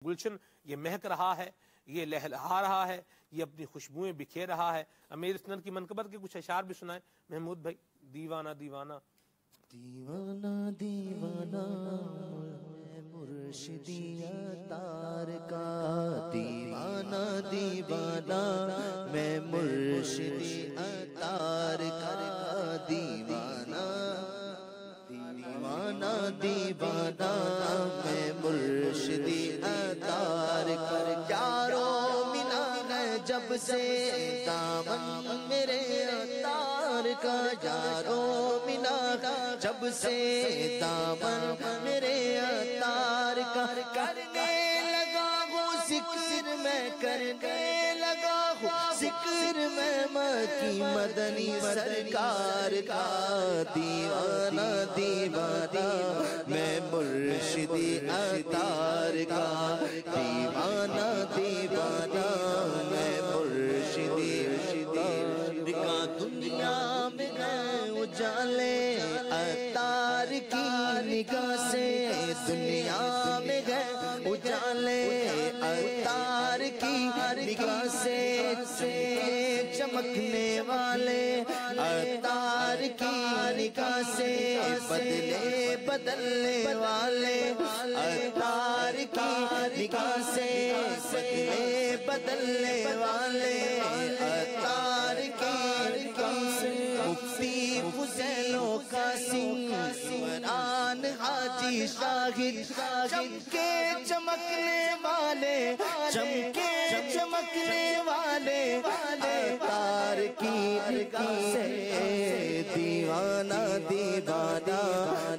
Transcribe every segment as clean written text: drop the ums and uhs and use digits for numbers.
گلشن یہ مہک رہا ہے، یہ لہلہا رہا ہے، یہ اپنی خوشبوئیں بکھیر رہا ہے۔ امیر اسند کی منقبت کے کچھ اشعار بھی سنائیں محمود بھائی۔ دیوانہ دیوانہ دیوانہ دیوانہ مرشدی عطار کا، دیوانہ دیوانہ میں مرشدی عطار کا، دیوانہ دیوانہ دیوانہ میں مرشدی عطار کا، یارو ملا ہے جب سے دامن میرے عطار کا، یارو ملا جب سے دامن میرے عطار کا، کرنے لگا ہوں ذکر میں، کرنے لگا ہوں ذکر میں مکی مدنی سرکار کا، دیوانہ دیوانہ میں مرشدی عطار کا، دیوانہ دیوانہ میں مرشدی عطار کا، دنیا میں گئے اجالے عطار کی نگاہ سے، دنیا میں گئے اجالے عطار کی نگاہ سے، چمکنے والے عطار کی نگاہ سے، بدلے بدلنے والے عطار کی نگاہ سے، بدلے بدلنے والے عطار کی نگاہ سے، مفتی فضیل و قاسم عمران حاجی شاہد، چمکے چمکنے والے، چمکے چمکنے والے عطار کی نگاہ سے، دیوانہ دیوانہ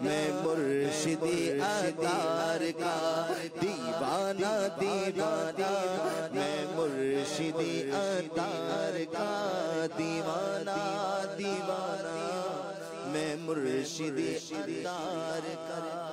میں مرشدی عطار کا، دیوانہ دیوانہ میں مرشدی عطار کا، دیوانہ دیوانہ میں مرشدی عطار کا۔